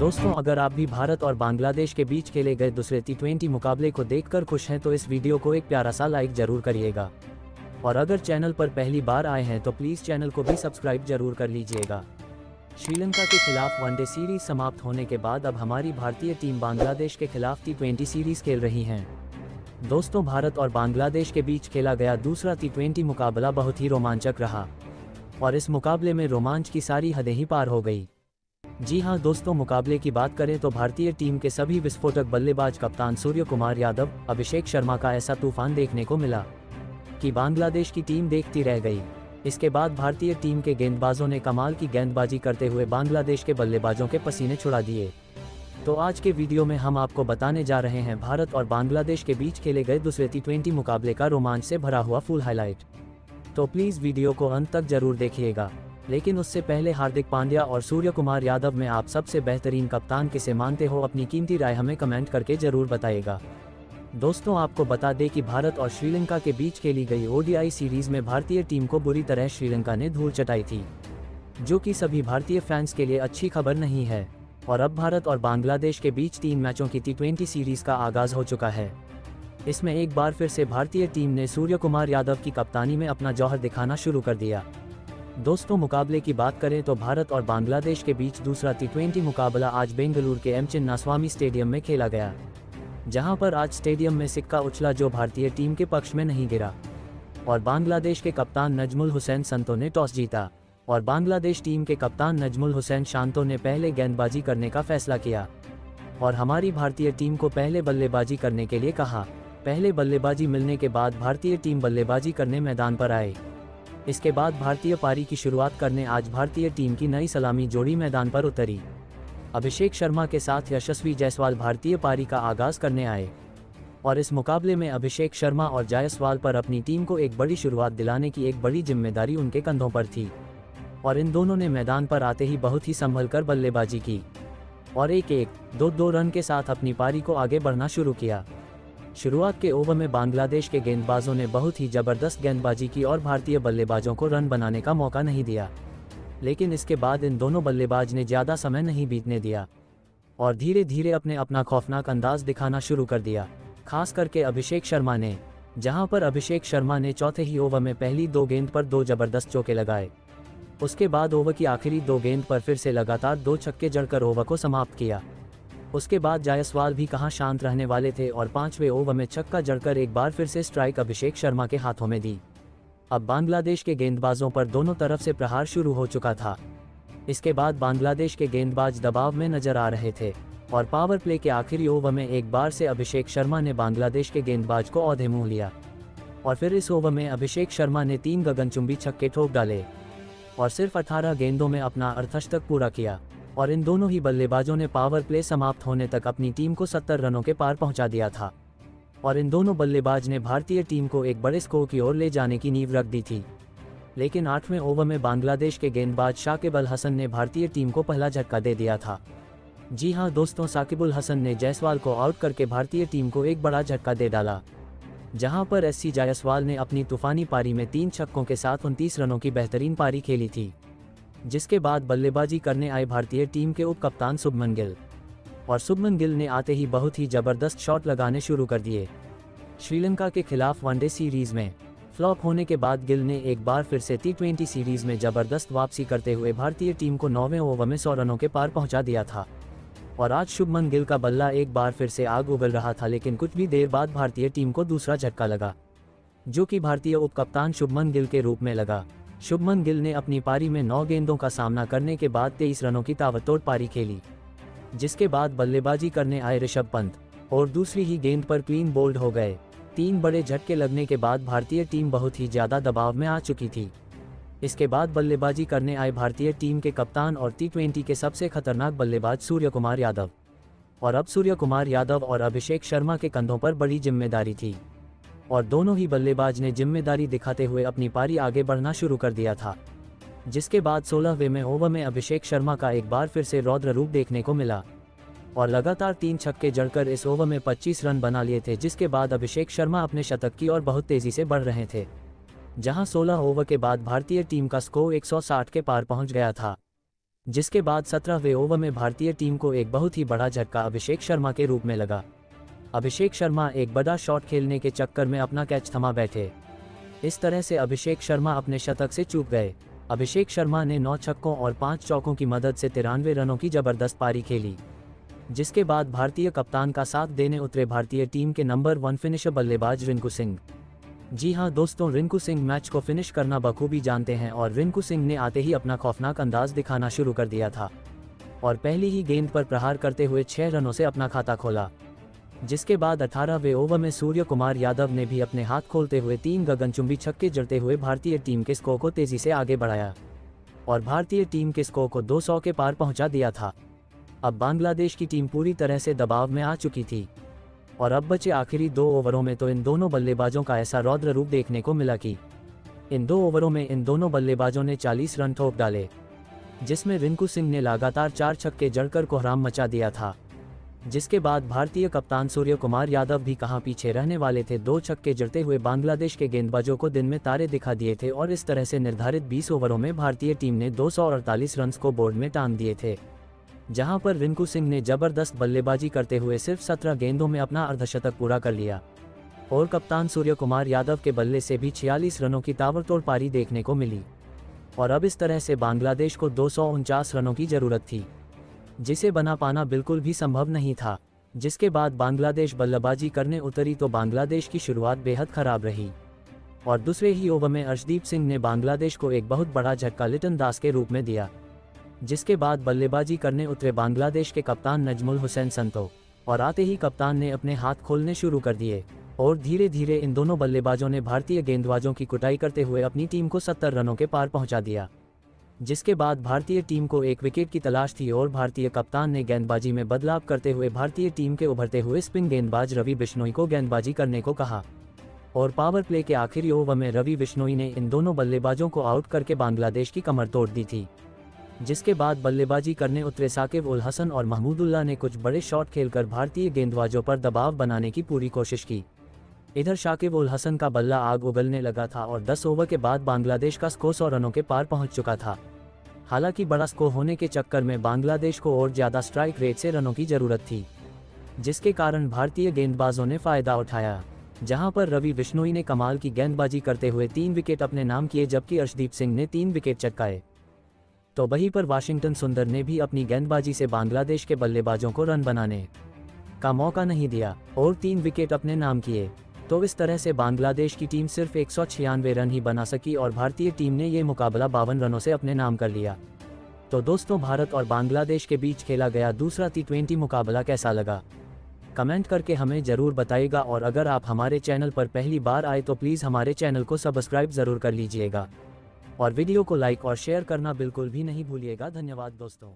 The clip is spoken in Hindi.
दोस्तों, अगर आप भी भारत और बांग्लादेश के बीच खेले गए दूसरे T20 मुकाबले को देखकर खुश हैं तो इस वीडियो को एक प्यारा सा लाइक जरूर करिएगा। और अगर चैनल पर पहली बार आए हैं तो प्लीज़ चैनल को भी सब्सक्राइब जरूर कर लीजिएगा। श्रीलंका के खिलाफ वनडे सीरीज समाप्त होने के बाद अब हमारी भारतीय टीम बांग्लादेश के खिलाफ T20 सीरीज खेल रही हैं। दोस्तों, भारत और बांग्लादेश के बीच खेला गया दूसरा T20 मुकाबला बहुत ही रोमांचक रहा और इस मुकाबले में रोमांच की सारी हदें ही पार हो गई। जी हां दोस्तों, मुकाबले की बात करें तो भारतीय टीम के सभी विस्फोटक बल्लेबाज कप्तान सूर्य कुमार यादव, अभिषेक शर्मा का ऐसा तूफान देखने को मिला कि बांग्लादेश की टीम देखती रह गई। इसके बाद भारतीय टीम के गेंदबाजों ने कमाल की गेंदबाजी करते हुए बांग्लादेश के बल्लेबाजों के पसीने छुड़ा दिए। तो आज के वीडियो में हम आपको बताने जा रहे हैं भारत और बांग्लादेश के बीच खेले गए दूसरे T20 मुकाबले का रोमांच से भरा हुआ फुल हाईलाइट। तो प्लीज़ वीडियो को अंत तक जरूर देखिएगा। लेकिन उससे पहले हार्दिक पांड्या और सूर्य कुमार यादव में आप सबसे बेहतरीन कप्तान किसे मानते हो, अपनी कीमती राय हमें कमेंट करके जरूर बताइएगा। दोस्तों, आपको बता दें कि भारत और श्रीलंका के बीच खेली गई ODI सीरीज में भारतीय टीम को बुरी तरह श्रीलंका ने धूल चटाई थी, जो कि सभी भारतीय फैंस के लिए अच्छी खबर नहीं है। और अब भारत और बांग्लादेश के बीच 3 मैचों की T20 सीरीज का आगाज हो चुका है। इसमें एक बार फिर से भारतीय टीम ने सूर्य कुमार यादव की कप्तानी में अपना जौहर दिखाना शुरू कर दिया। दोस्तों, मुकाबले की बात करें तो भारत और बांग्लादेश के बीच दूसरा T20 मुकाबला आज बेंगलुरु के एम चिन्नास्वामी स्टेडियम में खेला गया, जहां पर आज स्टेडियम में सिक्का उछला जो भारतीय टीम के पक्ष में नहीं गिरा और बांग्लादेश के कप्तान नजमुल हुसैन संतो ने टॉस जीता और बांग्लादेश टीम के कप्तान नजमुल हुसैन शांतो ने पहले गेंदबाजी करने का फैसला किया और हमारी भारतीय टीम को पहले बल्लेबाजी करने के लिए कहा। पहले बल्लेबाजी मिलने के बाद भारतीय टीम बल्लेबाजी करने मैदान पर आए। इसके बाद भारतीय पारी की शुरुआत करने आज भारतीय टीम की नई सलामी जोड़ी मैदान पर उतरी। अभिषेक शर्मा के साथ यशस्वी जायसवाल भारतीय पारी का आगाज करने आए और इस मुकाबले में अभिषेक शर्मा और जायसवाल पर अपनी टीम को एक बड़ी शुरुआत दिलाने की एक बड़ी जिम्मेदारी उनके कंधों पर थी और इन दोनों ने मैदान पर आते ही बहुत ही संभल कर बल्लेबाजी की और 1-1, 2-2 रन के साथ अपनी पारी को आगे बढ़ना शुरू किया। शुरुआत के ओवर में बांग्लादेश के गेंदबाजों ने बहुत ही जबरदस्त गेंदबाजी की और भारतीय बल्लेबाजों को रन बनाने का मौका नहीं दिया, लेकिन इसके बाद इन दोनों बल्लेबाज ने ज़्यादा समय नहीं बीतने दिया और धीरे धीरे अपना खौफनाक अंदाज दिखाना शुरू कर दिया, खास करके अभिषेक शर्मा ने, जहां पर अभिषेक शर्मा ने चौथे ही ओवर में पहली 2 गेंद पर 2 जबरदस्त चौके लगाए। उसके बाद ओवर की आखिरी 2 गेंद पर फिर से लगातार 2 छक्के जड़कर ओवर को समाप्त किया। उसके बाद जायसवाल भी कहां शांत रहने वाले थे और 5वें ओवर में छक्का जड़कर एक बार फिर से स्ट्राइक अभिषेक शर्मा के हाथों में दी। अब बांग्लादेश के गेंदबाजों पर दोनों तरफ से प्रहार शुरू हो चुका था। इसके बाद बांग्लादेश के गेंदबाज दबाव में नजर आ रहे थे और पावर प्ले के आखिरी ओवर में एक बार से अभिषेक शर्मा ने बांग्लादेश के गेंदबाज को औंधे मुंह लिया और फिर इस ओवर में अभिषेक शर्मा ने 3 गगनचुंबी छक्के ठोक डाले और सिर्फ 18 गेंदों में अपना अर्धशतक पूरा किया और इन दोनों ही बल्लेबाजों ने पावर प्ले समाप्त होने तक अपनी टीम को 70 रनों के पार पहुंचा दिया था और इन दोनों बल्लेबाज ने भारतीय टीम को एक बड़े स्कोर की ओर ले जाने की नींव रख दी थी। लेकिन 8वें ओवर में बांग्लादेश के गेंदबाज शाकिब अल हसन ने भारतीय टीम को पहला झटका दे दिया था। जी हां दोस्तों, साकिबुल हसन ने जायसवाल को आउट करके भारतीय टीम को एक बड़ा झटका दे डाला, जहां पर SC जायसवाल ने अपनी तूफानी पारी में 3 छक्कों के साथ 29 रनों की बेहतरीन पारी खेली थी। जिसके बाद बल्लेबाजी करने आए भारतीय टीम के उप कप्तान शुभमन गिल और शुभमन गिल ने आते ही बहुत ही जबरदस्त शॉट लगाने शुरू कर दिए। श्रीलंका के खिलाफ वनडे सीरीज में फ्लॉप होने के बाद गिल ने एक बार फिर से T20 सीरीज में जबरदस्त वापसी करते हुए भारतीय टीम को 9वें ओवर में 100 रनों के पार पहुंचा दिया था और आज शुभमन गिल का बल्ला एक बार फिर से आग उगल रहा था। लेकिन कुछ भी देर बाद भारतीय टीम को दूसरा झटका लगा, जो कि भारतीय उप कप्तान शुभमन गिल के रूप में लगा। शुभमन गिल ने अपनी पारी में 9 गेंदों का सामना करने के बाद 23 रनों की ताबड़तोड़ पारी खेली, जिसके बाद बल्लेबाजी करने आए ऋषभ पंत और दूसरी ही गेंद पर क्लीन बोल्ड हो गए। 3 बड़े झटके लगने के बाद भारतीय टीम बहुत ही ज़्यादा दबाव में आ चुकी थी। इसके बाद बल्लेबाजी करने आए भारतीय टीम के कप्तान और T20 के सबसे खतरनाक बल्लेबाज सूर्य कुमार यादव और अब सूर्य कुमार यादव और अभिषेक शर्मा के कंधों पर बड़ी जिम्मेदारी थी और दोनों ही बल्लेबाज ने जिम्मेदारी दिखाते हुए अपनी पारी आगे बढ़ना शुरू कर दिया था। जिसके बाद 16वें ओवर में अभिषेक शर्मा का एक बार फिर से रौद्र रूप देखने को मिला और लगातार 3 छक्के जड़कर इस ओवर में 25 रन बना लिए थे। जिसके बाद अभिषेक शर्मा अपने शतक की ओर बहुत तेजी से बढ़ रहे थे, जहां 16 ओवर के बाद भारतीय टीम का स्कोर 160 के पार पहुंच गया था। जिसके बाद 17वें ओवर में भारतीय टीम को एक बहुत ही बड़ा झटका अभिषेक शर्मा के रूप में लगा। अभिषेक शर्मा एक बड़ा शॉट खेलने के चक्कर में अपना कैच थमा बैठे। इस तरह से अभिषेक शर्मा अपने शतक से चूक गए। अभिषेक शर्मा ने 9 छक्कों और 5 चौकों की मदद से 93 रनों की जबरदस्त पारी खेली, जिसके बाद भारतीय कप्तान का साथ देने उतरे भारतीय टीम के नंबर 1 फिनिशर बल्लेबाज रिंकू सिंह। जी हां दोस्तों, रिंकू सिंह मैच को फिनिश करना बखूबी जानते हैं और रिंकू सिंह ने आते ही अपना खौफनाक अंदाज दिखाना शुरू कर दिया था और पहली ही गेंद पर प्रहार करते हुए 6 रनों से अपना खाता खोला। जिसके बाद 18वें ओवर में सूर्य कुमार यादव ने भी अपने हाथ खोलते हुए 3 गगनचुंबी छक्के जड़ते हुए भारतीय टीम के स्कोर को तेजी से आगे बढ़ाया और भारतीय टीम के स्कोर को 200 के पार पहुंचा दिया था। अब बांग्लादेश की टीम पूरी तरह से दबाव में आ चुकी थी और अब बचे आखिरी 2 ओवरों में तो इन दोनों बल्लेबाजों का ऐसा रौद्र रूप देखने को मिला कि इन 2 ओवरों में इन दोनों बल्लेबाजों ने 40 रन ठोक डाले, जिसमें रिंकू सिंह ने लगातार 4 छक्के जड़कर कोहराम मचा दिया था। जिसके बाद भारतीय कप्तान सूर्य कुमार यादव भी कहां पीछे रहने वाले थे। 2 छक्के जड़ते हुए बांग्लादेश के गेंदबाजों को दिन में तारे दिखा दिए थे और इस तरह से निर्धारित 20 ओवरों में भारतीय टीम ने 248 रन को बोर्ड में टांग दिए थे, जहां पर रिंकू सिंह ने जबरदस्त बल्लेबाजी करते हुए सिर्फ 17 गेंदों में अपना अर्धशतक पूरा कर लिया और कप्तान सूर्य कुमार यादव के बल्ले से भी 46 रनों की ताबड़तोड़ पारी देखने को मिली और अब इस तरह से बांग्लादेश को 249 रनों की जरूरत थी, जिसे बना पाना बिल्कुल भी संभव नहीं था। जिसके बाद बांग्लादेश बल्लेबाजी करने उतरी तो बांग्लादेश की शुरुआत बेहद खराब रही और दूसरे ही ओवर में अर्शदीप सिंह ने बांग्लादेश को एक बहुत बड़ा झटका लिटन दास के रूप में दिया। जिसके बाद बल्लेबाजी करने उतरे बांग्लादेश के कप्तान नजमुल हुसैन संतो और आते ही कप्तान ने अपने हाथ खोलने शुरू कर दिए और धीरे धीरे इन दोनों बल्लेबाजों ने भारतीय गेंदबाजों की कुटाई करते हुए अपनी टीम को 70 रनों के पार पहुंचा दिया। जिसके बाद भारतीय टीम को एक विकेट की तलाश थी और भारतीय कप्तान ने गेंदबाजी में बदलाव करते हुए भारतीय टीम के उभरते हुए स्पिन गेंदबाज रवि बिश्नोई को गेंदबाजी करने को कहा और पावर प्ले के आखिरी ओवर में रवि बिश्नोई ने इन दोनों बल्लेबाजों को आउट करके बांग्लादेश की कमर तोड़ दी थी। जिसके बाद बल्लेबाजी करने उतरे साकिब उल हसन और महमूदुल्लाह ने कुछ बड़े शॉट खेलकर भारतीय गेंदबाजों पर दबाव बनाने की पूरी कोशिश की। इधर शाकिब उल हसन का बल्ला आग उगलने लगा था और 10 ओवर के बाद बांग्लादेश का स्कोर 100 रनों के पार पहुंच चुका था। हालांकि बड़ा स्कोर होने के चक्कर में बांग्लादेश को और ज्यादा स्ट्राइक रेट से रनों की जरूरत थी, जिसके कारण भारतीय गेंदबाजों ने फायदा उठाया, जहां पर रवि बिश्नोई ने कमाल की गेंदबाजी करते हुए 3 विकेट अपने नाम किए जबकि अर्शदीप सिंह ने 3 विकेट चटकाए। तो वहीं पर वाशिंगटन सुंदर ने भी अपनी गेंदबाजी से बांग्लादेश के बल्लेबाजों को रन बनाने का मौका नहीं दिया और 3 विकेट अपने नाम किए। तो इस तरह से बांग्लादेश की टीम सिर्फ 196 रन ही बना सकी और भारतीय टीम ने ये मुकाबला 52 रनों से अपने नाम कर लिया। तो दोस्तों, भारत और बांग्लादेश के बीच खेला गया दूसरा T20 मुकाबला कैसा लगा, कमेंट करके हमें ज़रूर बताइएगा और अगर आप हमारे चैनल पर पहली बार आए तो प्लीज़ हमारे चैनल को सब्सक्राइब ज़रूर कर लीजिएगा और वीडियो को लाइक और शेयर करना बिल्कुल भी नहीं भूलिएगा। धन्यवाद दोस्तों।